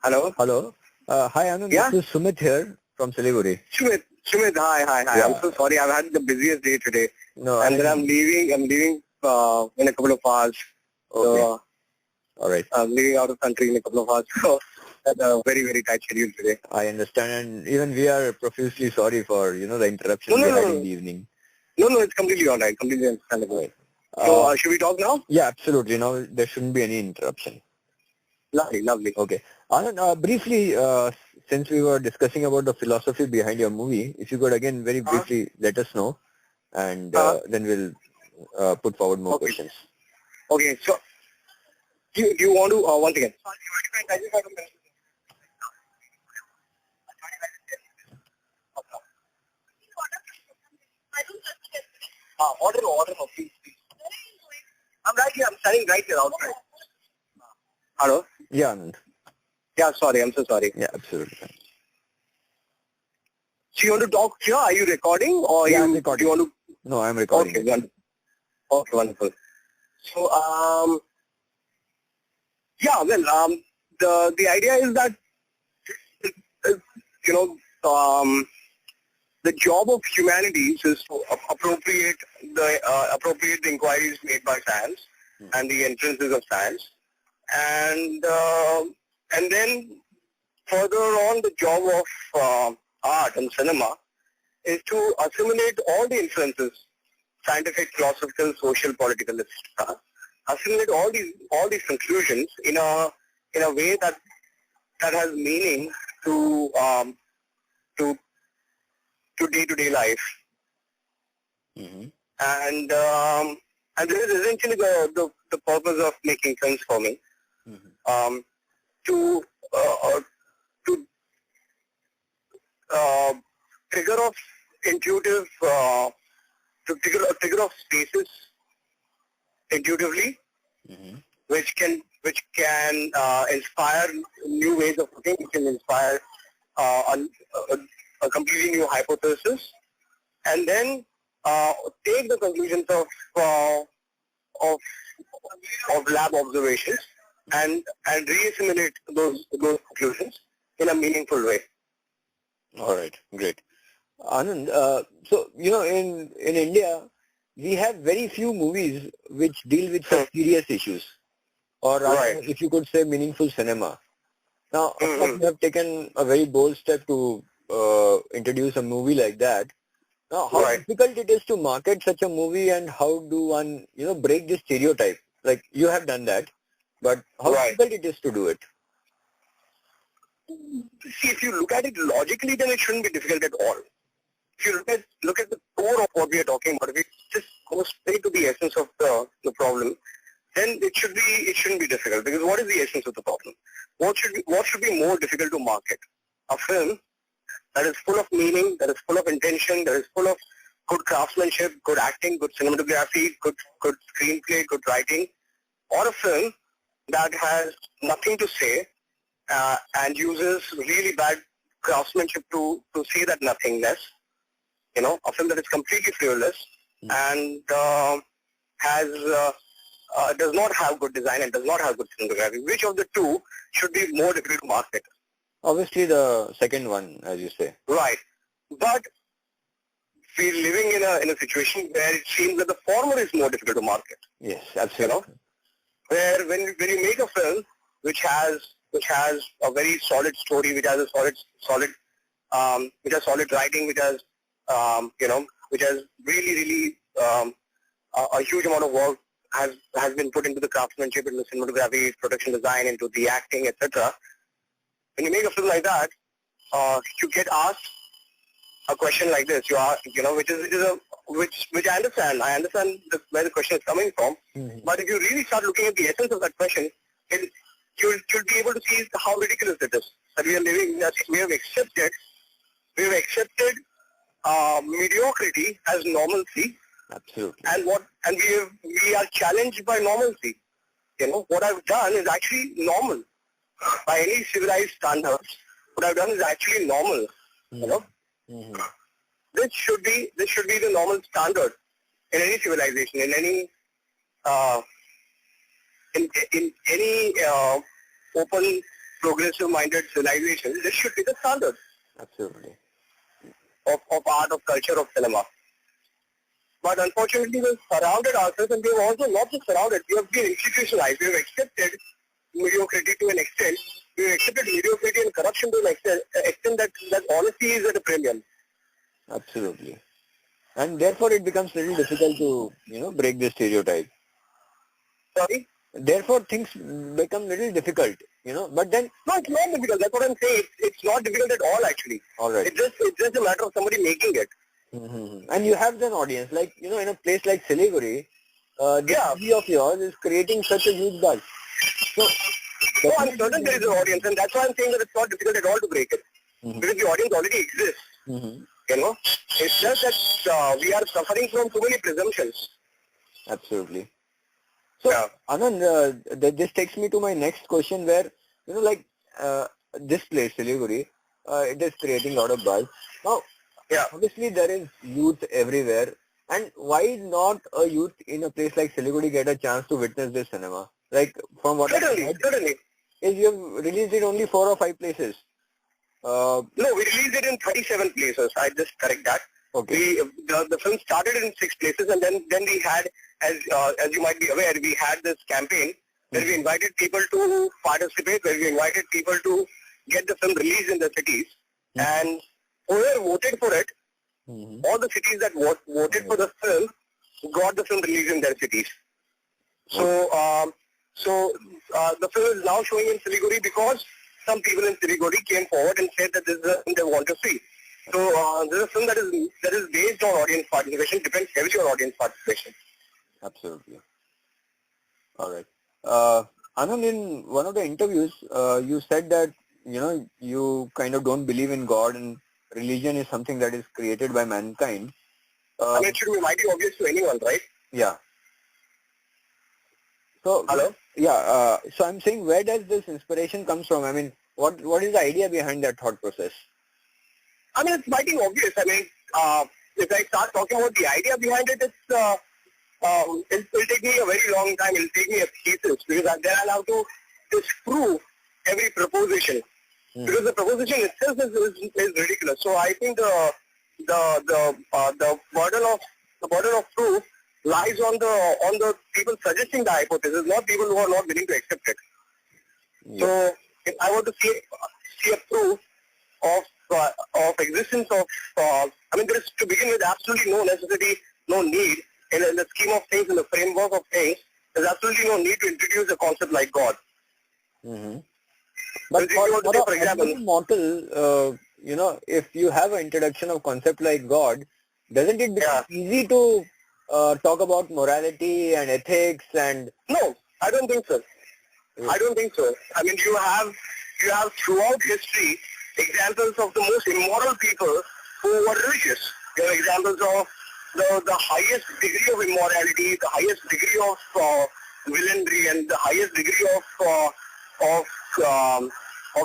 Hello? Hello. Hi, Anand. Yeah? This is Sumit here from Siliguri. Sumit, hi. Yeah. I'm so sorry. I've had the busiest day today. No, And then I'm leaving in a couple of hours. Okay. So, All right. I'm leaving out of country in a couple of hours. So, that's a very, very tight schedule today. I understand. And even we are profusely sorry for, the interruption we had in the evening. No, it's completely all right. Completely understandable. Right. So, should we talk now? Yeah, absolutely. No, there shouldn't be any interruption. Lovely. Okay. Anand, briefly, since we were discussing about the philosophy behind your movie, if you could again very briefly let us know, and then we'll put forward more questions. Okay, so do you want to, once again? Order, please. I'm right here. I'm standing right here outside. Hello? Yeah, Anand. Yeah, sorry. I'm so sorry. Yeah, absolutely. So you want to talk here? Are you recording or I'm recording. you want to? No, I'm recording. Okay, wonderful. So, the idea is that, the job of humanities is to appropriate the inquiries made by science and the entrances of science, and then further on, the job of art and cinema is to assimilate all the influences, scientific, philosophical, social, political, etc. Assimilate all these conclusions in a way that has meaning to day-to-day life. Mm-hmm. And this is essentially the purpose of making films for me. Mm-hmm. To trigger off intuitive, to trigger off spaces intuitively, Mm-hmm. which can inspire new ways of looking, which can inspire a completely new hypothesis, and then take the conclusions of lab observations and re-assimilate those conclusions in a meaningful way. All right, great. Anand, so, in India, we have very few movies which deal with such serious issues, or rather, if you could say, meaningful cinema. Now, of course, you have taken a very bold step to introduce a movie like that. Now, how difficult it is to market such a movie, and how do one, break this stereotype? Like, you have done that, but how difficult it is to do it? See, if you look at it logically, then it shouldn't be difficult at all. If you look at the core of what we are talking about, if we just go straight to the essence of the problem, then it shouldn't be difficult. Because what is the essence of the problem? What should be more difficult to market? A film that is full of meaning, that is full of intention, that is full of good craftsmanship, good acting, good cinematography, good screenplay, good writing, or a film that has nothing to say and uses really bad craftsmanship to say that nothingness. A film that is completely fearless and does not have good design and does not have good cinematography. Which of the two should be more difficult to market? Obviously, the second one, as you say. Right, but we're living in a situation where it seems that the former is more difficult to market. Yes, absolutely. Where when you make a film which has a very solid story, which has a solid writing, which has really a huge amount of work has been put into the craftsmanship, into the cinematography, production design, into the acting, etc. When you make a film like that, you get asked a question like this. Which I understand. I understand where the question is coming from. Mm-hmm. But if you really start looking at the essence of that question, you'll be able to see how ridiculous it is that we are living. That we have accepted mediocrity as normalcy. Absolutely. And we are challenged by normalcy. What I've done is actually normal by any civilized standards. What I've done is actually normal. Mm-hmm. Mm-hmm. This should be the normal standard in any civilization, in any open progressive-minded civilizations, this should be the standard Absolutely. of art, of culture, of cinema. But unfortunately, we've surrounded ourselves, and we've also not just surrounded, we have been institutionalized. We have accepted mediocrity to an extent. We have accepted mediocrity and corruption to an extent that honesty is at a premium. Absolutely. And therefore it becomes little difficult to, break this stereotype. Sorry? Therefore things become little difficult, but then... No, it's not difficult. That's what I'm saying. It's not difficult at all, actually. All right. It's just a matter of somebody making it. Mm-hmm. And you have an audience, like, in a place like Siliguri, this movie of yours is creating such a huge buzz. So, no, I'm certain there is an audience, and that's why I'm saying that it's not difficult at all to break it. Mm-hmm. Because the audience already exists. Mm-hmm. It's just that we are suffering from too many presumptions. Absolutely. So, Anand, this takes me to my next question where, this place, Siliguri, it is creating a lot of buzz. Now, obviously there is youth everywhere, and why not a youth in a place like Siliguri get a chance to witness this cinema? Like, from what Certainly. Is you have released it only 4 or 5 places. No, we released it in 27 places. I just correct that. Okay. The film started in 6 places, and then we had, as you might be aware, we had this campaign where we invited people to participate, where we invited people to get the film released in the cities, and whoever voted for it, all the cities that voted for the film got the film released in their cities. So the film is now showing in Siliguri because some people in Siliguri came forward and said that this is a film they want to see. So this is a film that is based on audience participation, depends heavily on audience participation. Absolutely. All right. Anand, in one of the interviews, you said that, you kind of don't believe in God and religion is something that is created by mankind. It should be mighty obvious to anyone, right? Yeah. So, hello? Yeah. So I'm saying, where does this inspiration comes from? I mean, what is the idea behind that thought process? I mean, it's mighty obvious. I mean, if I start talking about the idea behind it, it'll take me a very long time. It'll take me a thesis because then I'll have to disprove every proposition. Because the proposition itself is ridiculous. So I think the burden of proof lies on the people suggesting the hypothesis, not people who are not willing to accept it. Yeah. So if I were to see a proof of existence of, there is, to begin with, absolutely no necessity, no need in the scheme of things, in the framework of things. There's absolutely no need to introduce a concept like God. Mm-hmm. But for example, mortal, if you have an introduction of concept like God, doesn't it become easy to talk about morality and ethics and... No, I don't think so. I don't think so. I mean, you have throughout history examples of the most immoral people who were religious. You have examples of the highest degree of immorality, the highest degree of villainy, and the highest degree of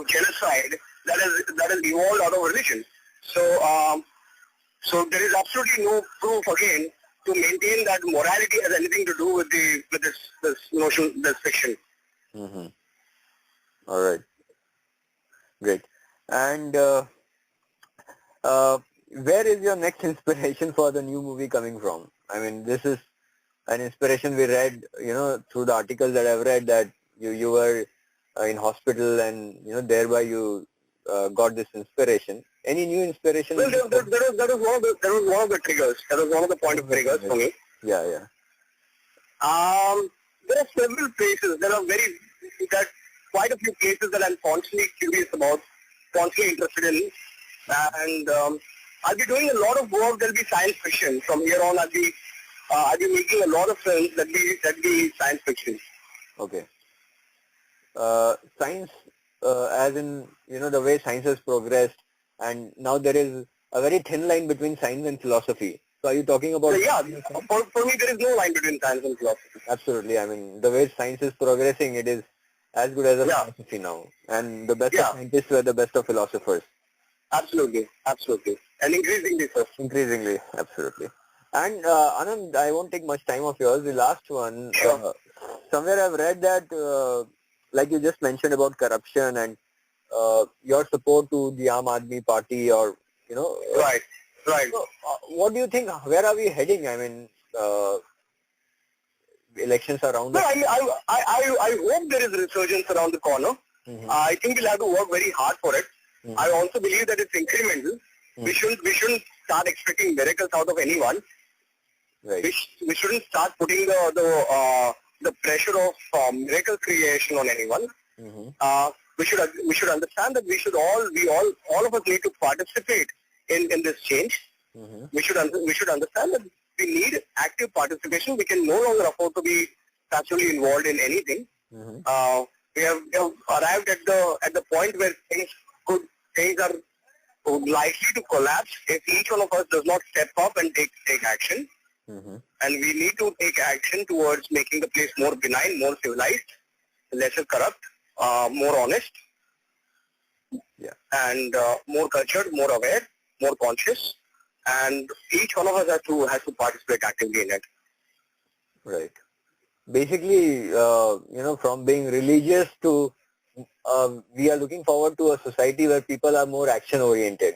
genocide that has evolved out of religion. So there is absolutely no proof again to maintain that morality has anything to do with this notion, this fiction. Mm-hmm. All right. Great. And where is your next inspiration for the new movie coming from? I mean, this is an inspiration we read, through the articles that I've read, that you were in hospital and, thereby you got this inspiration. Any new inspiration? Well, that was one of the triggers. That was one of the point of triggers for me. Yeah. There are several places. There are quite a few places that I'm constantly curious about, constantly interested in, and I'll be doing a lot of work. There'll be science fiction from here on. I'll be making a lot of films that be science fiction. Okay. Science, as in the way science has progressed, and now there is a very thin line between science and philosophy. So are you talking about... For me there is no line between science and philosophy. Absolutely. I mean, the way science is progressing, it is as good as a philosophy now. And the best of scientists were the best of philosophers. Absolutely. And increasingly so. Increasingly, absolutely. And Anand, I won't take much time of yours. The last one, somewhere I've read that, like you just mentioned about corruption and your support to the Aam Aadmi Party, or Right. So, what do you think? Where are we heading? I mean, elections are around. No, I hope there is resurgence around the corner. I think we'll have to work very hard for it. I also believe that it's incremental. We shouldn't start expecting miracles out of anyone. Right. We shouldn't start putting the pressure of miracle creation on anyone. We should understand that all of us need to participate in this change. We should understand that we need active participation. We can no longer afford to be passively involved in anything. We have arrived at the point where things are likely to collapse if each one of us does not step up and take action. And we need to take action towards making the place more benign, more civilized, lesser corrupt, more honest, and more cultured, more aware, more conscious. And each one of us has to participate actively in it. Right. Basically, from being religious to we are looking forward to a society where people are more action oriented.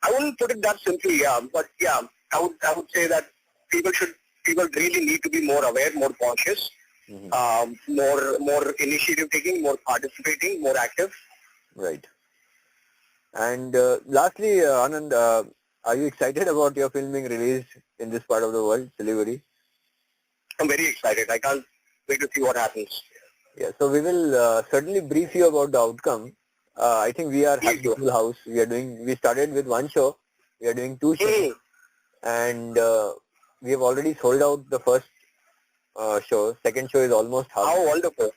I wouldn't put it that simply, but I would say that people really need to be more aware, more conscious, more initiative taking, more participating, more active. Right. And lastly, Anand, are you excited about your film being released in this part of the world, Siliguri? I'm very excited. I can't wait to see what happens. Yeah, so we will certainly brief you about the outcome. I think we are having a full house. We started with one show. We are doing two shows. And we have already sold out the first show. Second show is almost half. How wonderful.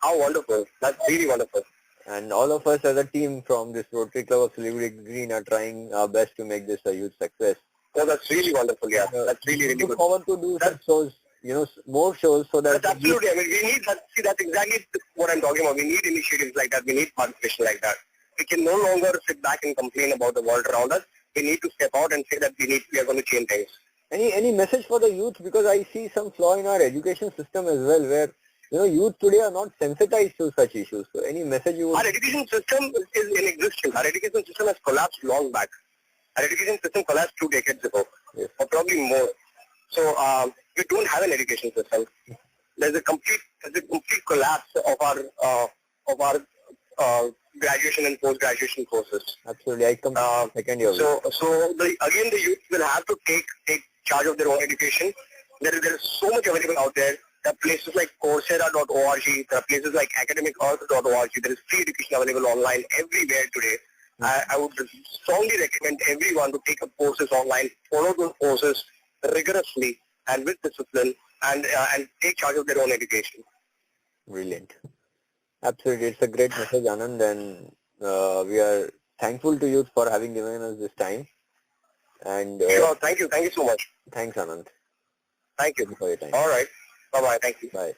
How wonderful. That's really wonderful. And all of us as a team from this Rotary Club of Siliguri Green are trying our best to make this a huge success. Oh, that's really wonderful, yeah. That's really, really good. Look forward to do some shows, more shows so that... That's absolutely, I mean, we need that. See, that's exactly what I'm talking about. We need initiatives like that. We need participation like that. We can no longer sit back and complain about the world around us. We need to step out and say that we are going to change things. Any message for the youth? Because I see some flaw in our education system as well, where youth today are not sensitized to such issues. So any message you would... Our education system is inexistent. Our education system has collapsed long back. Our education system collapsed 2 decades ago, or probably more. So we don't have an education system. There's a complete collapse of our graduation and post-graduation courses. Absolutely, I come second year. So again, the youth will have to take charge of their own education. There is so much available out there. There are places like Coursera.org. There are places like academicearth.org. There is free education available online everywhere today. I would strongly recommend everyone to take up courses online, follow those courses rigorously and with discipline, and take charge of their own education. Brilliant. Absolutely. It's a great message, Anand, and we are thankful to you for having given us this time. And sure, thank you so much. Thanks, Anand. Thank you for your time. All right. Bye-bye. Thank you. Bye.